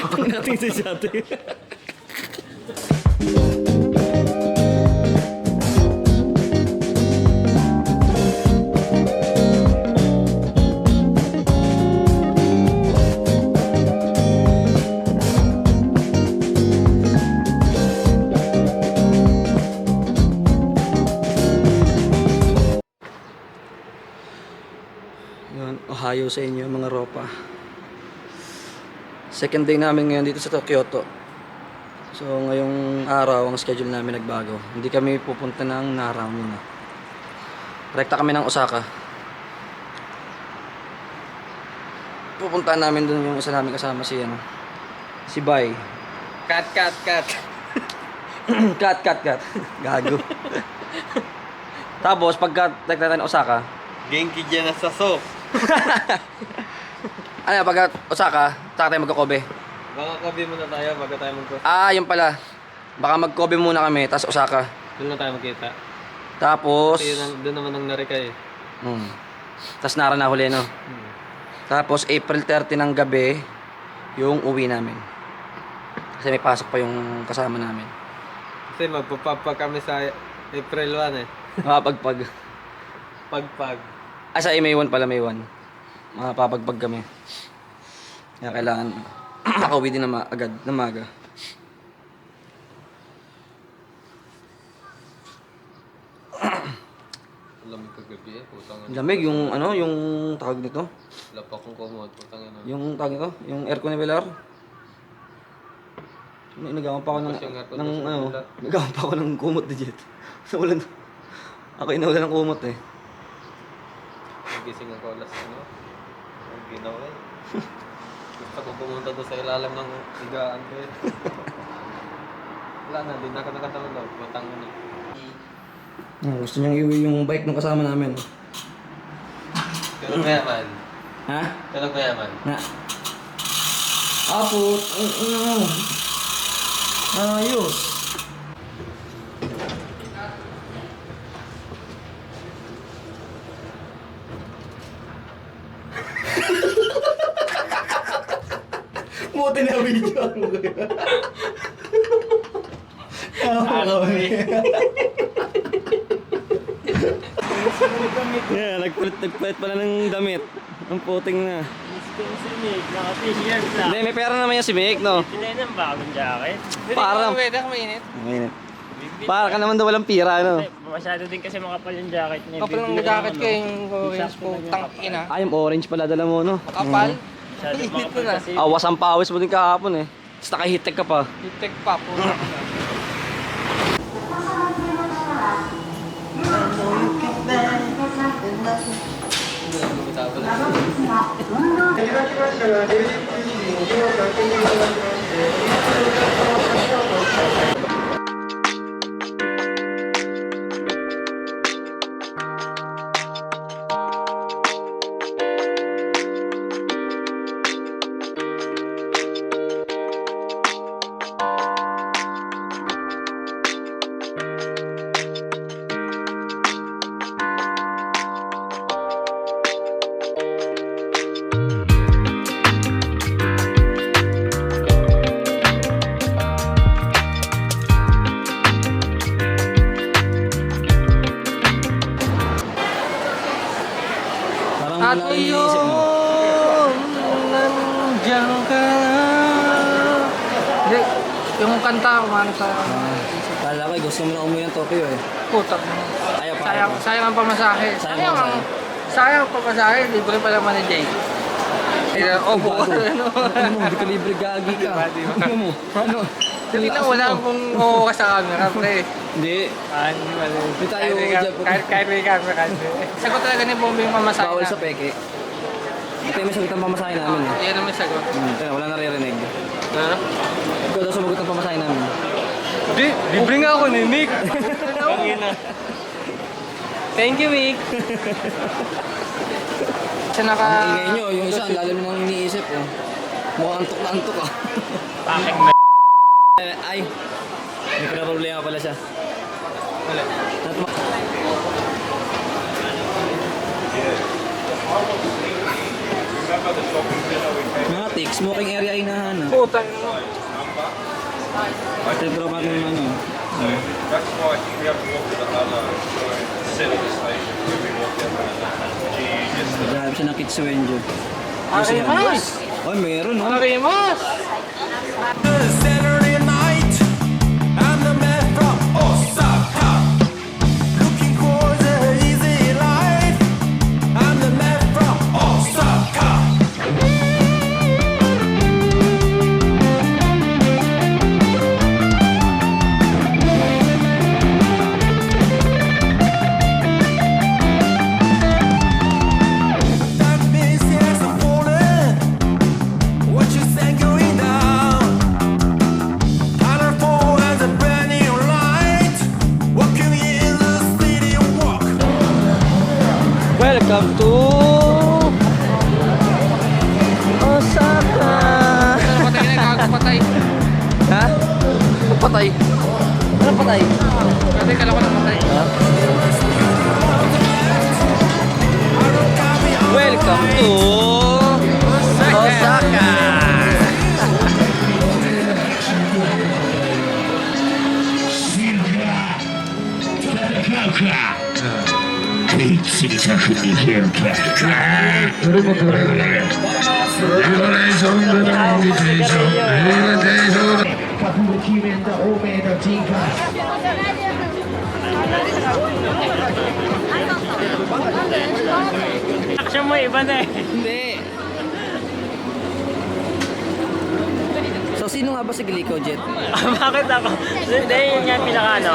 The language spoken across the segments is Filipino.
Ang nating sa siyate. Yun, Ohio sa inyo mga ropa. Second day namin ngayon dito sa Kyoto. So ngayong araw ang schedule namin nagbago. Hindi kami pupunta ng Nara muna. Rekta kami ng Osaka. Pupuntahan namin dun yung isa namin kasama si si Bai. Cut. cut. Gago. Tapos pagka rekta ng Osaka, Genki dyan na sasok. ano pagka Osaka, saka tayo magko-Kobe. Baka kabi muna tayo bago tayo mag-cross. Yun pala. Baka mag-Kobe muna kami, tapos Osaka. Doon na tayo magkita. Tapos Kasi doon naman ang narika eh. Tapos Nara na huli, no? Tapos April 30 ng gabi yung uwi namin. Kasi may pasok pa yung kasama namin. Kasi magpapapag kami sa April 1 eh. Mapagpag. Pagpag. Sa May 1 pala, May 1. Mapapagpag kami. Kaya kailangan makauwi din na agad, na maga. Lamig kagabi eh. Putang Lamig yung yung tawag nito. lapak kong kumot. Putang ina. Yung tawag nito, yung aircon ni Velar. Nagawa pa ako ng Tapos yung aircon ng doon sa kabila. nagawa pa ako ng kumot ni Jet. Nawalan. Ako inawalan ng kumot eh. Nagising ako alas ang ginawa eh. Gusto ko pumunta doon sa ilalim ng higaan ko eh. Wala na, di na ako nakatawag. Matang na. Gusto niyang iuwi yung bike ng kasama namin. Pero mayaman. Ha? Pero mayaman. Na. Apot. Ayos. Buti na video ang Yeah, nagpalit pala ng damit. Ang puting na. Si Mick, naka-t-shirt lang. Hindi, may pera naman yan si Mick, no? Pinay ng bagong jacket. Parang... mainit. Mainit. Para ka naman daw walang pira, no? Masyado din kasi makapal yung jacket niya. Kapal ng jacket ko yung orange po. Tangina. Yung orange pala dala mo, no? Kapal. Masyado makapal kasi. Awas ang pawis mo din kahapon, eh. Tapos nakahitek ka pa. Hitek pa po. Parang At wala yung iniisip mo. nandiyan ka na. Hindi, yung kanta ko man sa Kala ko, gusto mo na umuwi ng Tokyo, eh. putak mo. Ayaw pa. Sayang ang pamasahe. Sayang ang Sayang ang pamasahe. Libre pa naman ni Jay. Opo. Ano mo, hindi ka libre gagi ka. Ano mo? Ano? Hindi na wala pong oo ka sa camera, pre. Hindi. Hindi tayo Kahit may camera kasi. Sagot talaga ni Bombe yung pamasahe bawal na. sa peke. Ito yung may sagot ang pamasahe namin, eh. Yan ang may sagot. Teka, wala naririnig. Ha? Ikaw daw sumagot ang pamasahe namin. Hindi, libre nga ako ni Mick. Thank you, Mick. Sa naka... Ang ingay nyo, yung isa, ang lalim nang iniisip, eh. Mukhang antok na antok, ah. Pakik na. Ay, may pinaproblema pala siya. Wala. Mga Jake, smoking area ay nahanap. Putang. Ito yung tropa natin yung ano. That's why I think we have to walk to the other set of the station where we walk down the Naghahanap siya ng Kitsuenjo. Arimas! Ay, meron no? Arimas! Saturday night, I'm the man from Osaka. Looking for the easy life. I'm the man from Osaka. That means yes, I'm falling. What you say going down? Colorful as a brand new light. Walking in the city of walk. Welcome to Osaka! Patay na, kakapatay. Ha? Patay? Ano patay? Patay, kala ko na patay. Welcome to Osaka! Action mo, iba na eh. Hindi. So, sino nga ba si Glico, Jet? Bakit ako? Hindi, yun nga yung pinaka ano.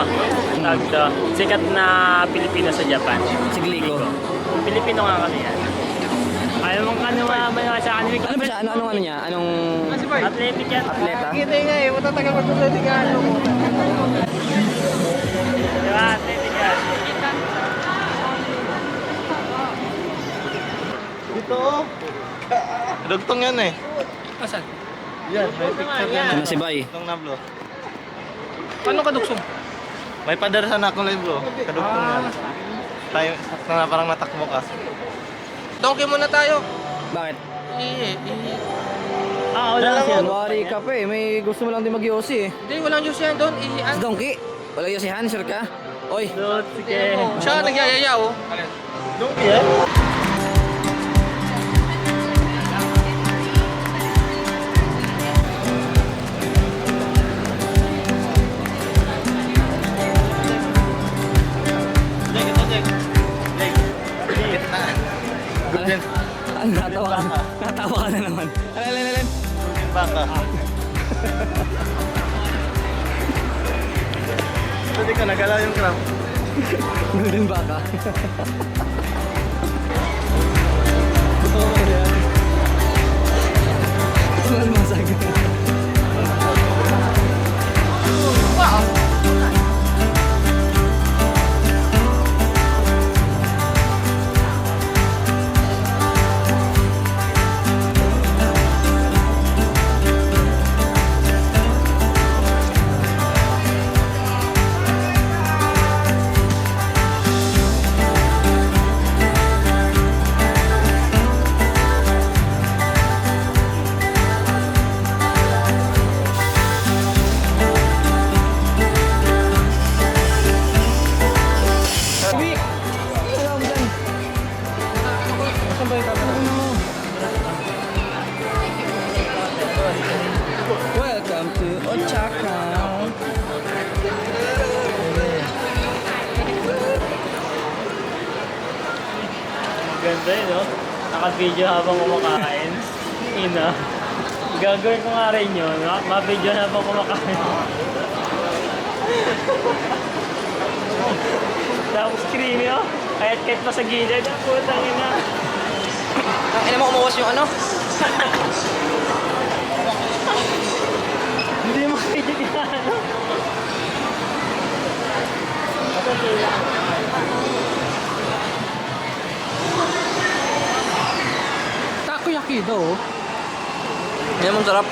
Tawag to. Sikat na Pilipino sa Japan. Si Glico. Pilipino nga kami yan. Ayaw mong ano mga sa anime. Ano ba siya? Ano niya? Anong Athletic yan. atleta? Kita nga eh, matatagal mag-athletic ano mo. Diba? Athletic yan. Dito oh. Dugtong yan eh. Asan? Yan, may picture yan. Ano si Bay? Dugtong na bro. Paano ka duksong? May padarasan ako live bro. Kadugtong yan. Tayo, na parang natakbo ka. Donkey muna tayo. Bakit? Ah, wala kasi yan. Wari ka pa eh. May gusto mo lang din mag-yosi eh. Hindi, walang juice yan doon. Si Donkey. Wala yosihan, sure ka? Oy. Dude, sige. Siya nagyayaya oh. Donkey yan? Ano, natawa ka. Natawa ka na naman. Alin. Baka. Hindi ka nagalaw yung crab. Golden baka. Ano masagay? Welcome to Osaka. Ganda yun, no? Naka-video habang kumakain. Ina. Gagawin ko nga rin yun. Ma-video habang kumakain. Tapos creamy, oh. Kahit pa sa gilid. Ang putang ina. Ang ina mo umuwas yung ano? Hindi mo video ka, ano? Takoyaki daw. Yan mong sarap.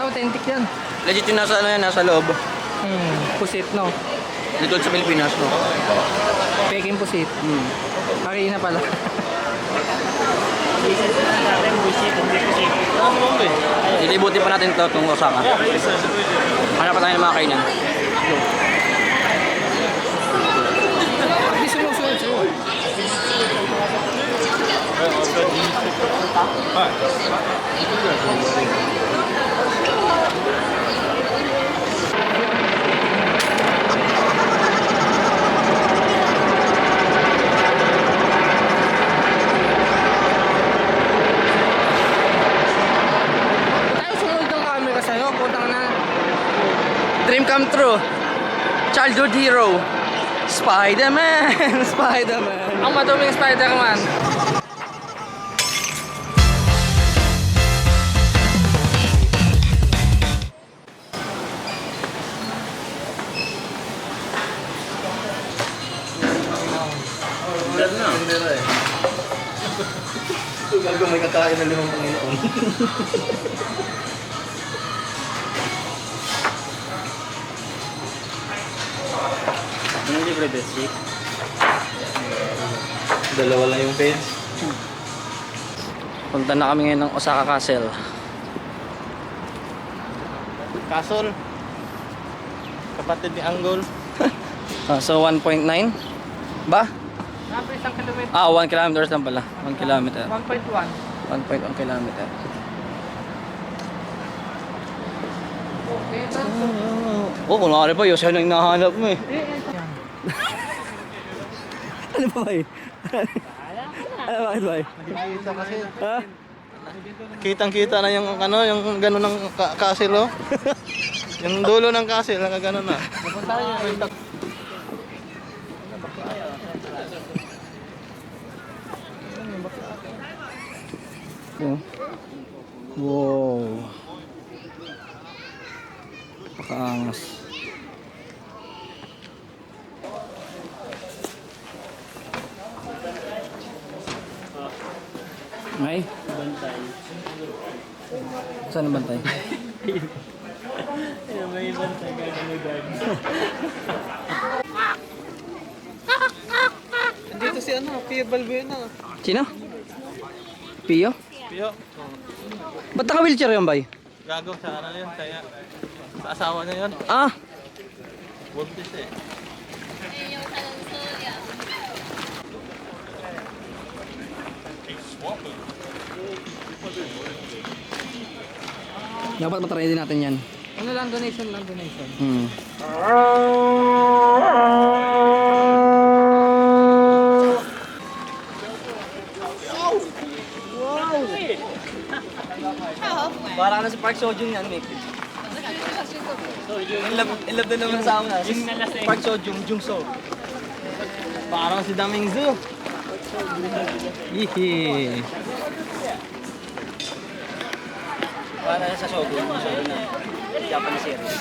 Authentic yan. Legit yung nasa ano yan, nasa loob. Pusit no. Dito sa Pilipinas, no? Peking pusit. Hmm. Harina pala. hindi ko safe. Ilibutin pa natin ito itong Osaka. Hanap pa tayo ng mga kainan. Tayo sumunod ng camera sa'yo, putang na. Dream come true. Childhood hero. Spider-Man! Spider-Man! Ang maduming Spider-Man. Ito gagawin may kakain ng 5 Panginoon. Anong libre best chick? Dalawa lang yung page. Punta na kami ngayon ng Osaka Castle. Castle. Kapatid ni Anggol. So 1.9 ba? Sabi isang kilometer. 1 kilometers lang pala. 1 kilometer. 1.1. 1.1 kilometer. Okay, Kunwari pa, yun siya nang hinahanap mo eh. Ano ba ba eh? Ano ba ba eh? Kita kasi. Ha? Kitang-kita na yung ano, yung gano'n ng castle, oh. Yung dulo ng castle, nakagano na. Pupunta niyo. Wow. Pakaangas. May? Bantay. Saan ang bantay? Ayun, may bantay gaganugad. Dito si ano, Pia Balbuena. Sino? Pio? Pio. Ba't naka-wheelchair yung bay? Gago sa ano yun, kaya sa asawa niya yun. Ah! Buntis eh. Dapat matry din natin yan. Ano lang, donation lang, donation. Hmm. Para ka na sa Park Seo-joon yan, Mick. In love din naman sa amin. Yung nalasing. Park Seo-joon, Jungso. Parang si Daming Zoo. Hihi. Para na sa Shogun. Shogun na. Japanese series.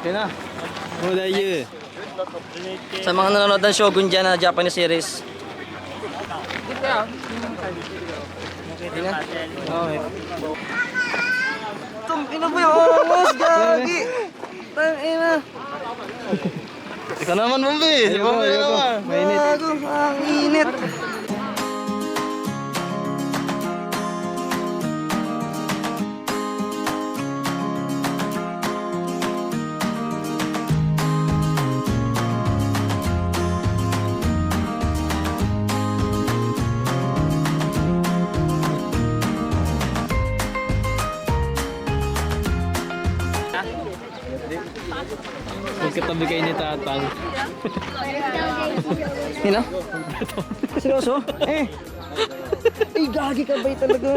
Okay na. Wala yun. Sa mga nanonood ng Shogun dyan na Japanese series, Idol Castle. Okay. Ina mo yung oras, gagi! Tangina! Ikaw naman, Bambi. Si Bambi naman. Mainit. Gago, ang init. Magkatabi kayo ni Tatang. Ina? Seryoso? Eh! Ay, gagi ka ba talaga?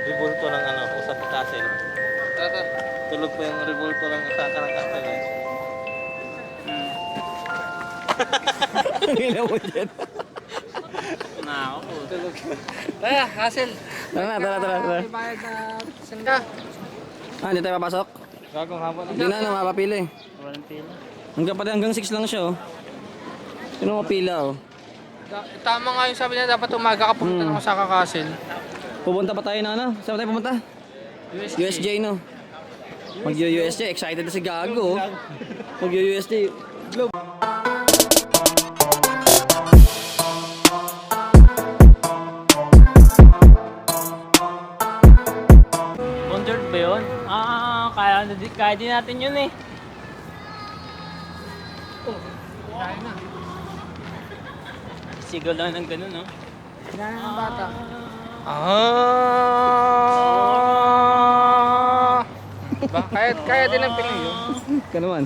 Revolto ng ano, Osaka Castle. Tulog pa yung revolto ng Osaka ng Castle. Eh. Ang ina mo dyan. Na ako. Kaya, Hassel. Tara na, tara. Bayad na saan ka? Ah, hindi tayo papasok? Gagong hapon. Hindi na, mapapili. Walang pila. Hanggang 6 lang siya, oh. Sino mapila, oh. Tama nga yung sabi niya, dapat umaga ka pumunta ng Osaka Castle. Pupunta pa tayo na, ano? Saan tayo pumunta? USJ, no? Mag-USJ, excited na si Gago, oh. Mag-USJ. Bondard ba yun? Kaya din natin yun eh. Sigaw lang ng ganun, no? Kailangan ng bata. Kaya din ang Pinoy yun. Ka naman.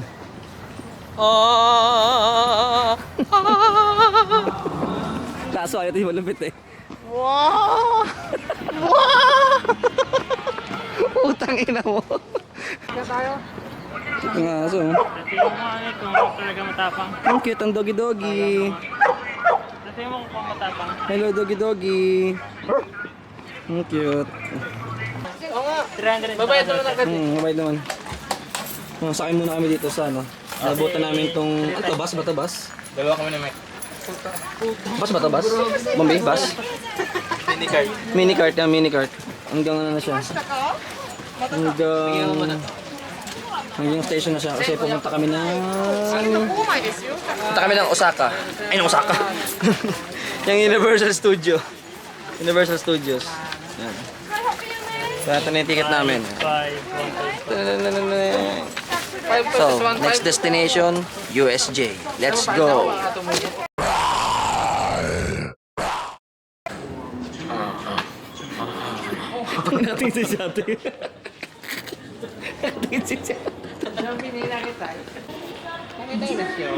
Kaso ayaw tayo malupit, eh. Utang ina mo. Kaya tayo. Ito nga, aso, oh. Dati mo kung ano kung ako talaga matapang. Ang cute ang doggy-doggy. Dati mo kung matapang. Hello, doggy-doggy. Ang cute. Oo nga. 300 Babayad naman agad. Mabait naman. Oh, sakay muna kami dito sa ano. Nabutan namin tong... Ano to? Bus ba to? Bus? Dalawa kami na Mike. Bus ba to? Bus? Bombay? Bus? Minicard. Minicart yan, minicart. Hanggang ano na siya. Hanggang station na siya. Kasi pumunta kami ng... Pumunta kami ng Osaka. Ay, ng Osaka. Yung Universal Studio. Universal Studios. Yan. Kaya ito na yung ticket namin. 5, 1, So, next destination, USJ. Let's go! Natin si Jate. Natin si Jate. Ang pinila kita. Ang ito yung nasyo.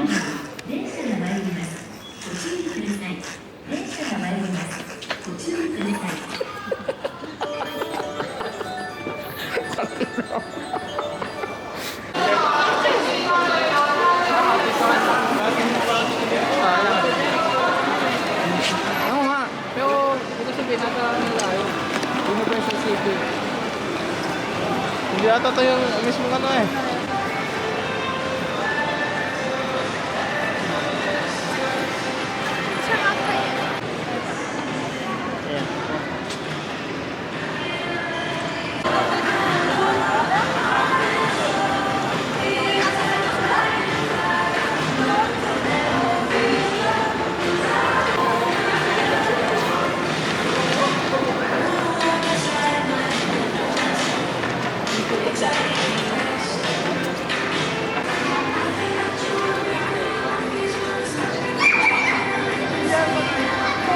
Oo nga. Pero ito sabihin nasa layo. Universal City. Hindi ata ito yung mismo ano eh.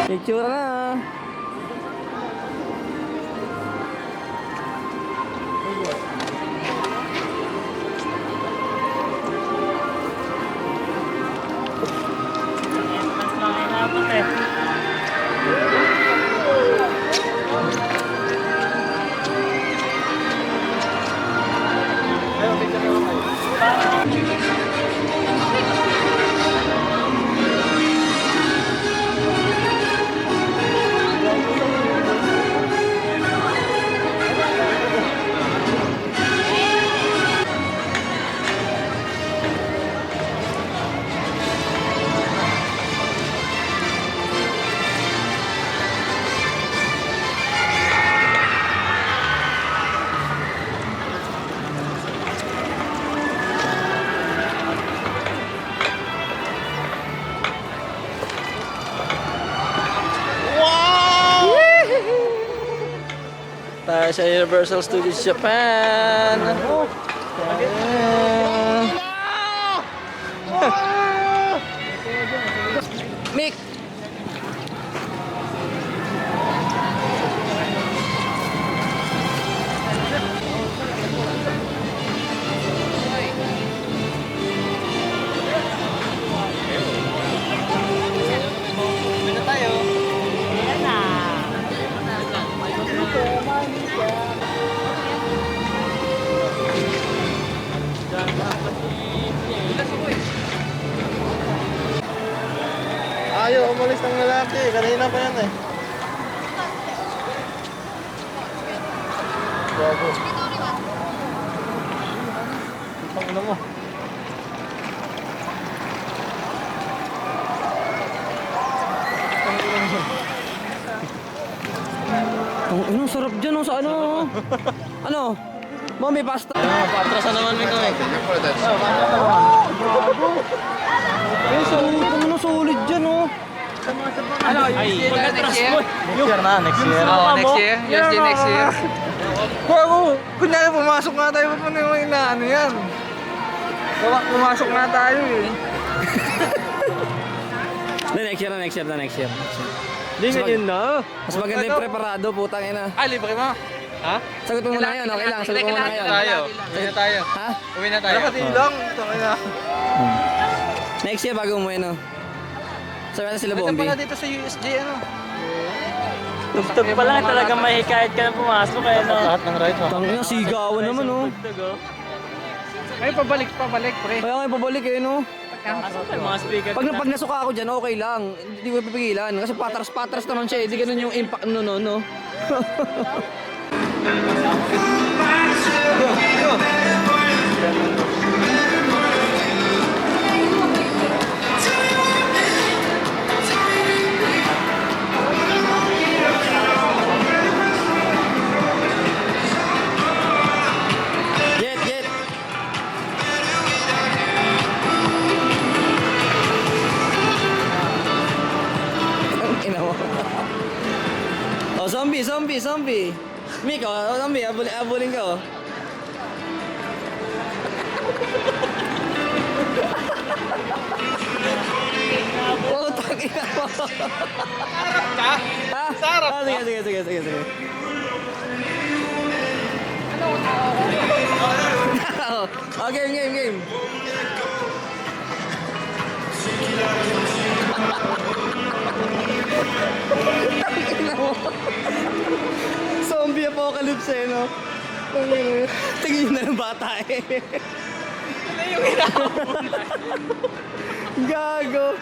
Picture na! entrance lang inabot eh. tayo sa Universal Studios Japan. Mick! Ayaw umalis ng lalaki. Kanina pa yan eh. Bago. Ang ina mo. Ang sarap dyan sa ano? Ano? Mami, pasta. Paatrasan naman may kami. Solid dyan oh. Pagkatras mo. Next year na, next year. Next year? Yes, next year. Bago! Kunyari pumasok nga tayo, paano yung inaano yan? Pumasok nga tayo eh. Next year. Hindi ngayon na. Mas maganda yung preparado, putang ina. Libre mo? Ha? Sagot mo muna ngayon, okay lang. Sagot mo muna ngayon. Uwi na tayo. Ha? Uwi na tayo. Dapat ilang. Taka na. Next year bago umuwi, no? Sabi na sila Ito Bombi. pala dito sa USJ ano? Tugtog pa lang talaga may hikayat ka na pumasok eh, no? Lahat ng rides ha. Tangina, sigawan naman, oh. Tugtog, oh. Ay, pabalik, pre. Kaya nga pabalik eh, no? Asan pa yung mga speaker? Pag nasuka ako dyan, okay lang. Hindi ko pipigilan. Kasi patras naman siya, hindi ganun yung impact no. Jet. Ang ina mo. Oh, zombie. Miko, zombie, abulin ka, oh. Oh, tangina mo. Sarap ka? Ha? Sarap ka? Sige. Oh, game. Tangina mo. Zombie apocalypse eh, no? Tingin na ng bata eh. Gago.